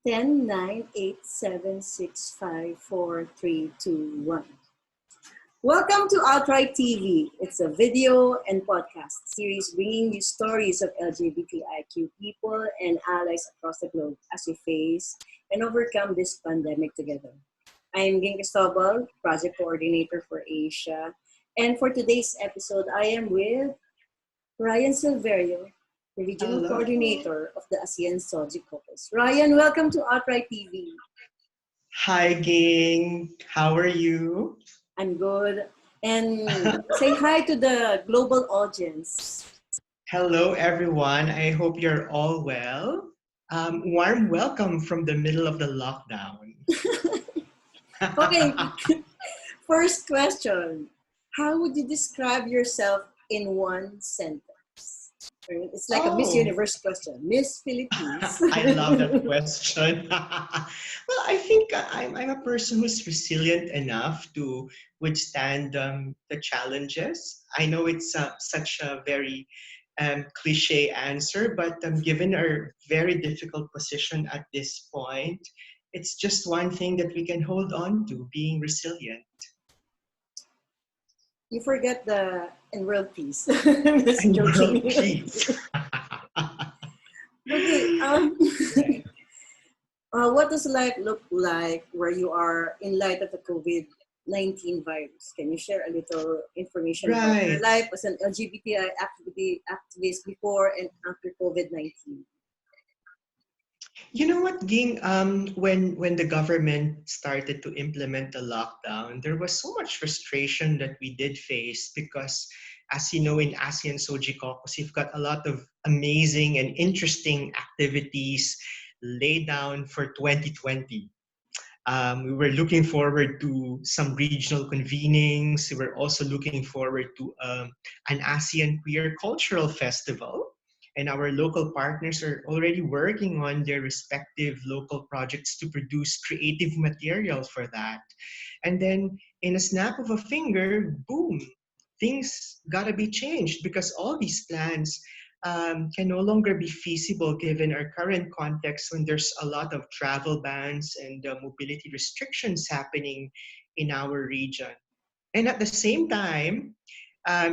10, 9, 8, 7, 6, 5, 4, 3, 2, 1. Welcome to Outright TV. It's a video and podcast series bringing you stories of LGBTIQ people and allies across the globe as we face and overcome this pandemic together. I'm Ging Cristobal, Project Coordinator for Asia. And for today's episode, I am with Ryan Sylverio, the Regional Hello. Coordinator of the ASEAN SOGIE Caucus. Ryan, welcome to Outright TV. Hi, gang. How are you? I'm good. And say hi to the global audience. Hello, everyone. I hope you're all well. Warm welcome from the middle of the lockdown. Okay, first question. How would you describe yourself in one sentence? It's like a Miss Oh, Universe question. Miss Philippines. I love that question. Well, I think I'm a person who's resilient enough to withstand the challenges. I know it's such a very cliche answer, but given our very difficult position at this point, it's just one thing that we can hold on to, being resilient. You forget the in world peace. I'm just And world joking. peace. Okay, Right. what does life look like where you are in light of the COVID-19 virus? Can you share a little information about your Right. life as an LGBTI activist before and after COVID-19? You know what, Ging? When the government started to implement the lockdown, there was so much frustration that we did face because, as you know, in ASEAN SOGIE Caucus, we've got a lot of amazing and interesting activities laid down for 2020. We were looking forward to some regional convenings. We were also looking forward to an ASEAN Queer Cultural Festival. And our local partners are already working on their respective local projects to produce creative material for that. And then, in a snap of a finger, boom, things gotta be changed because all these plans can no longer be feasible given our current context when there's a lot of travel bans and mobility restrictions happening in our region. And at the same time,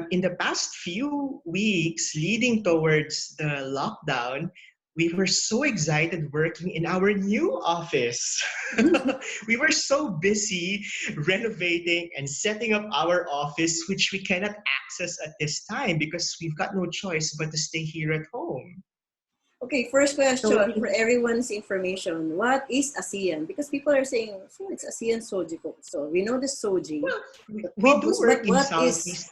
in the past few weeks leading towards the lockdown, we were so excited working in our new office. We were so busy renovating and setting up our office, which we cannot access at this time because we've got no choice but to stay here at home. Okay, first So, question for everyone's information. What is ASEAN? Because people are saying, so it's ASEAN Soji. So we know the Soji, well, the we do caucus, but work in Southeast.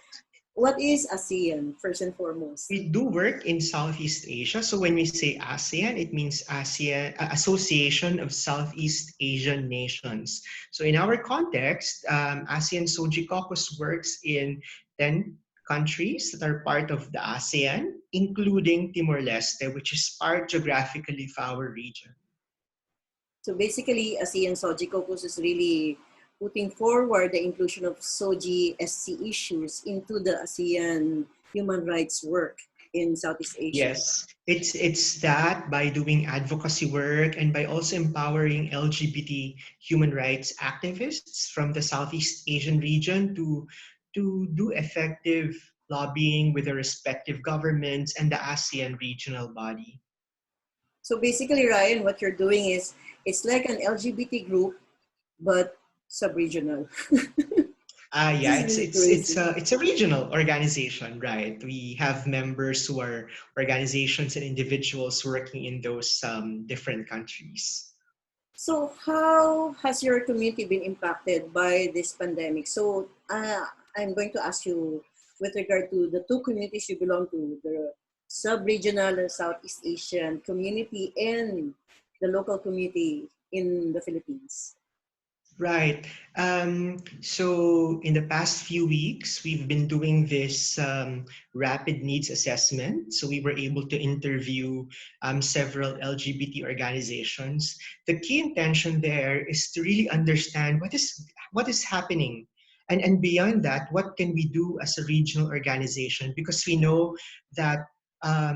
what is ASEAN first and foremost? We do work in Southeast Asia. So when we say ASEAN, it means ASEAN Association of Southeast Asian Nations. So in our context, ASEAN SOGIE Caucus works in 10 countries that are part of the ASEAN, including Timor-Leste, which is part geographically of our region. So basically, ASEAN Soji Caucus is really putting forward the inclusion of Soji SC issues into the ASEAN human rights work in Southeast Asia. Yes, it's that by doing advocacy work and by also empowering LGBT human rights activists from the Southeast Asian region to do effective lobbying with the respective governments and the ASEAN regional body. So basically, Ryan, what you're doing is it's like an LGBT group, but sub-regional. This Yeah, is really crazy. it's a regional organization, right? We have members who are organizations and individuals working in those different countries. So how has your community been impacted by this pandemic? So I'm going to ask you with regard to the two communities you belong to, the sub-regional and Southeast Asian community and the local community in the Philippines. Right. So in the past few weeks, we've been doing this rapid needs assessment. So we were able to interview several LGBT organizations. The key intention there is to really understand what is happening. And beyond that, what can we do as a regional organization? Because we know that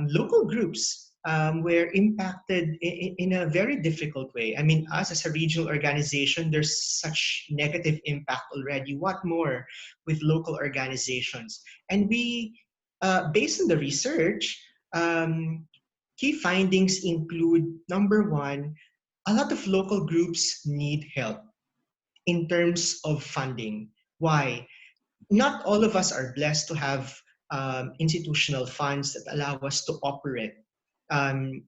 local groups were impacted in a very difficult way. I mean, us as a regional organization, there's such negative impact already. What more with local organizations? And we, based on the research, key findings include number one, a lot of local groups need help in terms of funding. Why? Not all of us are blessed to have institutional funds that allow us to operate,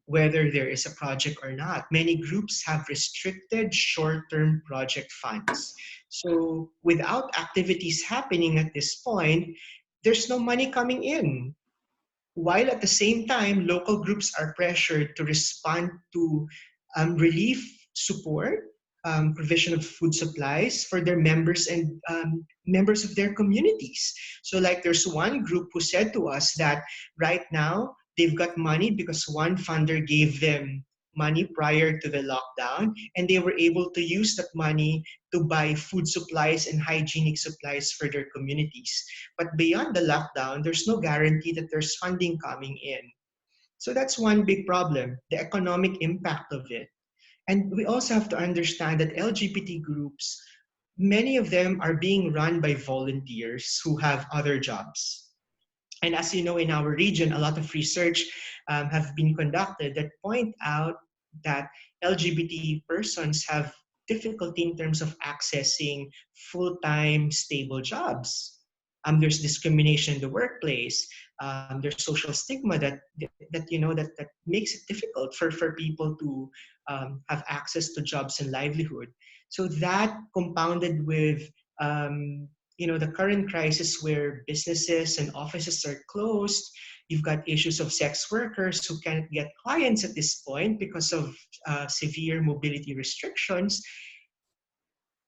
whether there is a project or not. Many groups have restricted short-term project funds. So without activities happening at this point, there's no money coming in. While at the same time, local groups are pressured to respond to relief support, provision of food supplies for their members and members of their communities. So, like, there's one group who said to us that right now they've got money because one funder gave them money prior to the lockdown, and they were able to use that money to buy food supplies and hygienic supplies for their communities. But beyond the lockdown, there's no guarantee that there's funding coming in. So that's one big problem, the economic impact of it. And we also have to understand that LGBT groups, many of them are being run by volunteers who have other jobs. And as you know, in our region, a lot of research have been conducted that point out that LGBT persons have difficulty in terms of accessing full-time, stable jobs. There's discrimination in the workplace. There's social stigma that makes it difficult for people to have access to jobs and livelihood. So that compounded with the current crisis where businesses and offices are closed, you've got issues of sex workers who can't get clients at this point because of severe mobility restrictions.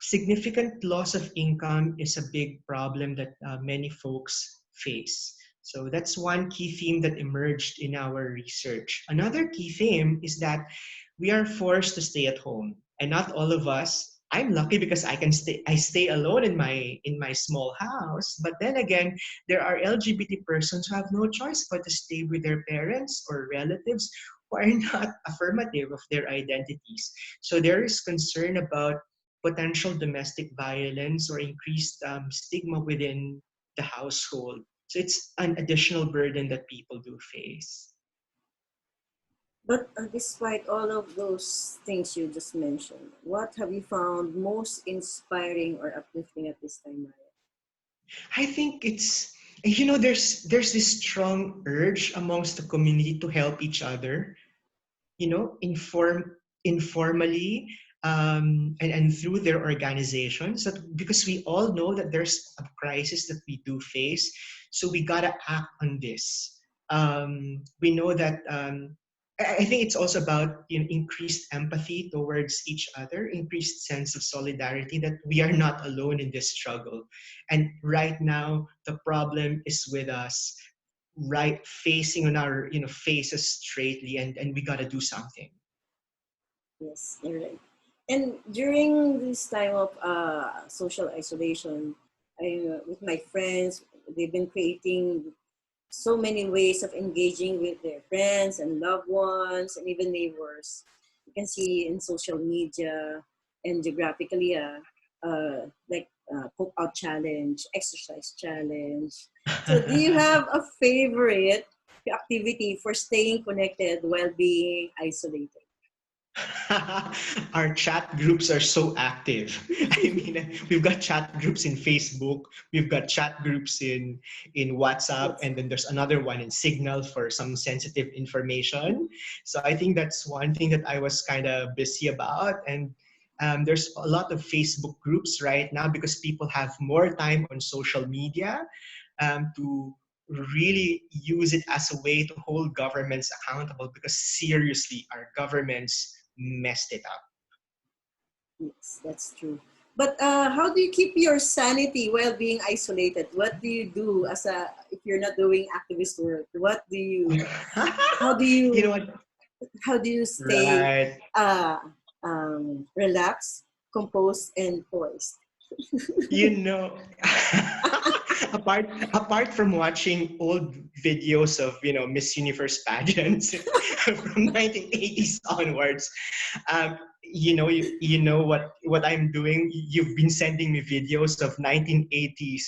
Significant loss of income is a big problem that many folks face. So that's one key theme that emerged in our research. Another key theme is that we are forced to stay at home, and not all of us. I'm lucky because I stay alone in my small house. But then again, there are LGBT persons who have no choice but to stay with their parents or relatives who are not affirmative of their identities. So there is concern about potential domestic violence or increased stigma within the household. So it's an additional burden that people do face. But despite all of those things you just mentioned, what have you found most inspiring or uplifting at this time, Maya? I think there's this strong urge amongst the community to help each other, informally, and through their organizations, because we all know that there's a crisis that we do face, so we gotta act on this. We know that I think it's also about increased empathy towards each other, increased sense of solidarity that we are not alone in this struggle. And right now, the problem is with us, right, facing on our faces straightly, and we gotta do something. Yes, you're right. And during this time of social isolation, with my friends, they've been creating so many ways of engaging with their friends and loved ones and even neighbors. You can see in social media and geographically, like cook-out challenge, exercise challenge. So do you have a favorite activity for staying connected while being isolated? Our chat groups are so active. I mean, we've got chat groups in Facebook, we've got chat groups in WhatsApp, Yes. and then there's another one in Signal for some sensitive information. So I think that's one thing that I was kind of busy about. And there's a lot of Facebook groups right now because people have more time on social media to really use it as a way to hold governments accountable, because seriously, our governments messed it up. Yes, that's true. But how do you keep your sanity while being isolated? What do you do if you're not doing activist work? How do You know you, what? how do you stay Right. uh, relaxed, composed, and poised? You know, apart from watching old videos of Miss Universe pageants from 1980s onwards, you know what I'm doing. You've been sending me videos of 1980s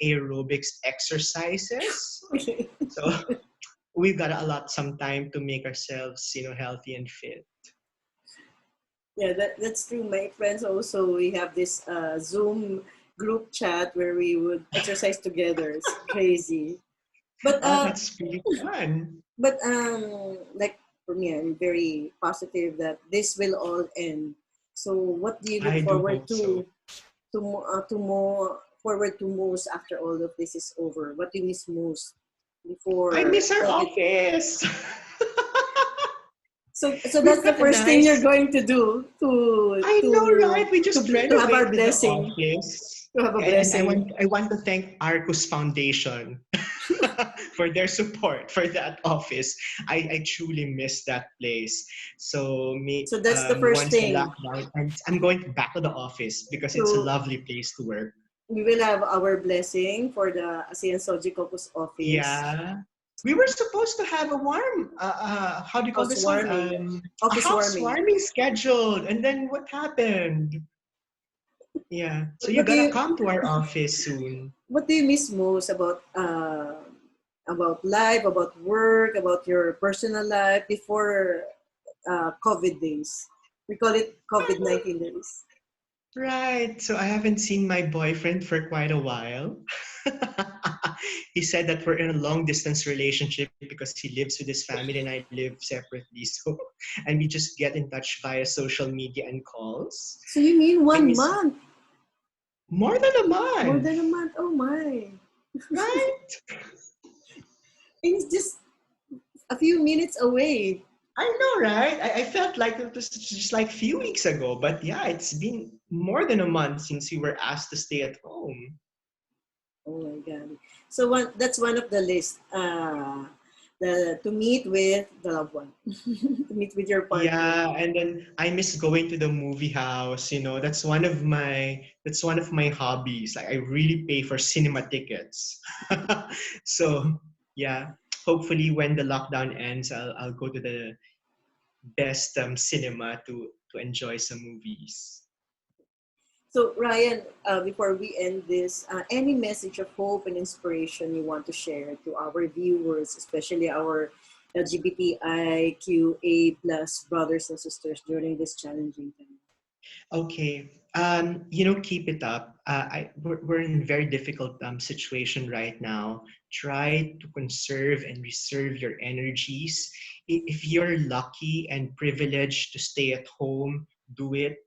aerobics exercises, so we've got a lot some time to make ourselves healthy and fit. Yeah, that's true. My friends also, we have this Zoom group chat where we would exercise together. It's crazy. But Oh, that's pretty fun. like for me, I'm very positive that this will all end. So what do you look I do forward hope so. to more forward to most after all of this is over? What do you miss most I before miss our COVID? office. So We've that's the got a first thing you're nice. going to do I know, right? We just to have our renovated the blessing, office, to have a and blessing. I want to thank Arcus Foundation for their support for that office. I truly miss that place. So me, So that's the first once the thing. lockdown ends, I'm going back to the office because it's a So lovely place to work. we will have our blessing for the ASEAN SOGIE Caucus office. Yeah. We were supposed to have a how do you call this one? Housewarming. A Office warming. housewarming scheduled. And then what happened? Yeah. So you What do gotta you come to our office soon. what do you miss most about life, about work, about your personal life before COVID days? We call it COVID-19 days. Right. So I haven't seen my boyfriend for quite a while. He said that we're in a long distance relationship because he lives with his family and I live separately. So, and we just get in touch via social media and calls. So you mean I one miss month? more than a More month, than a month? Oh my. right? It's just a few minutes away. I know, right? I felt like it was just like a few weeks ago, but yeah, it's been more than a month since we were asked to stay at home. Oh my God. So that's one of the list. To meet with the loved one, to meet with your partner. Yeah, and then I miss going to the movie house. That's one of my hobbies. Like I really pay for cinema tickets. So yeah, hopefully when the lockdown ends, I'll go to the best cinema to enjoy some movies. So Ryan, before we end this, any message of hope and inspiration you want to share to our viewers, especially our LGBTIQA plus brothers and sisters during this challenging time? Okay. Keep it up. We're in a very difficult situation right now. Try to conserve and reserve your energies. If you're lucky and privileged to stay at home, do it.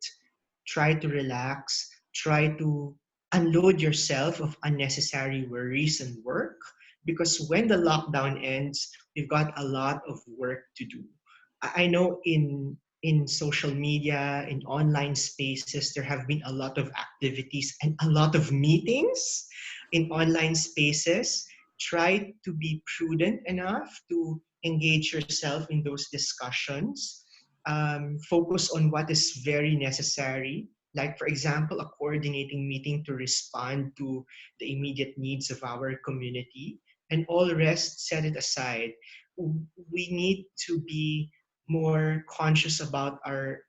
Try to relax. Try to unload yourself of unnecessary worries and work. Because when the lockdown ends, we've got a lot of work to do. I know in social media, in online spaces, there have been a lot of activities and a lot of meetings in online spaces. Try to be prudent enough to engage yourself in those discussions. Focus on what is very necessary. Like, for example, a coordinating meeting to respond to the immediate needs of our community. And all the rest, set it aside. We need to be more conscious about our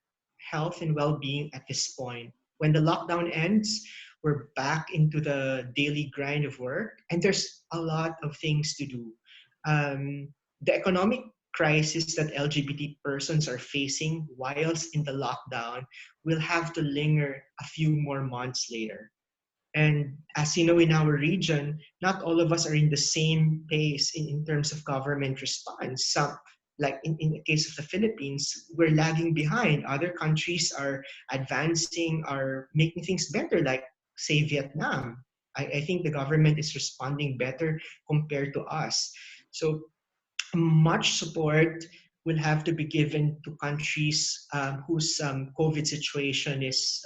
health and well-being at this point. When the lockdown ends, we're back into the daily grind of work, and there's a lot of things to do. The economic crisis that LGBT persons are facing whilst in the lockdown will have to linger a few more months later. And as you know, in our region, not all of us are in the same pace in terms of government response. Some, like in the case of the Philippines, we're lagging behind. Other countries are advancing, are making things better, like, say, Vietnam. I think the government is responding better compared to us. So much support will have to be given to countries whose COVID situation is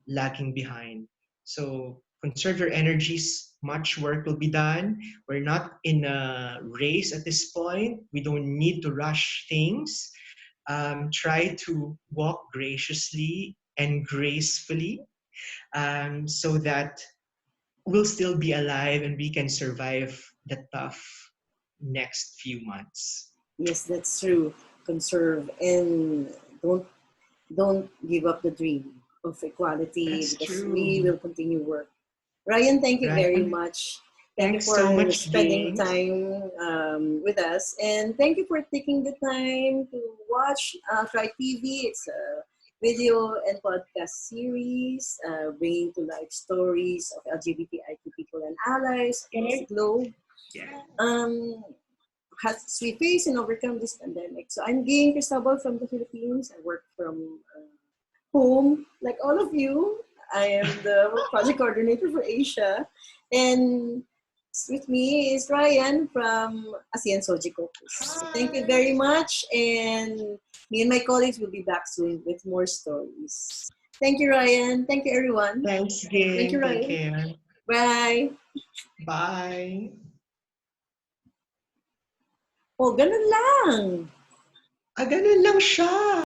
lagging behind. So conserve your energies. Much work will be done. We're not in a race at this point. We don't need to rush things. Try to walk graciously and gracefully so that we'll still be alive and we can survive the tough next few months. Yes, that's true. Conserve and don't don't give up the dream of equality That's because we will true. continue work. Ryan, thank you very Right? much. Thank you Thanks so for much, spending Ging. time with us. And thank you for taking the time to watch Try TV. It's a video and podcast series bringing to life stories of LGBTIQ people and allies Can across I? the globe. Yeah. Um, as we face and overcome this pandemic. So I'm Ging Cristobal from the Philippines. I work from home, like all of you. I am the project coordinator for Asia. And with me is Ryan from ASEAN SOGIE Caucus. So thank you very Hi. much. And me and my colleagues will be back soon with more stories. Thank you, Ryan. Thank you, everyone. Thanks, Thank you, Ging. Take Ryan. care. Bye. Bye. Oh, ganun lang. Ah, ganun lang siya.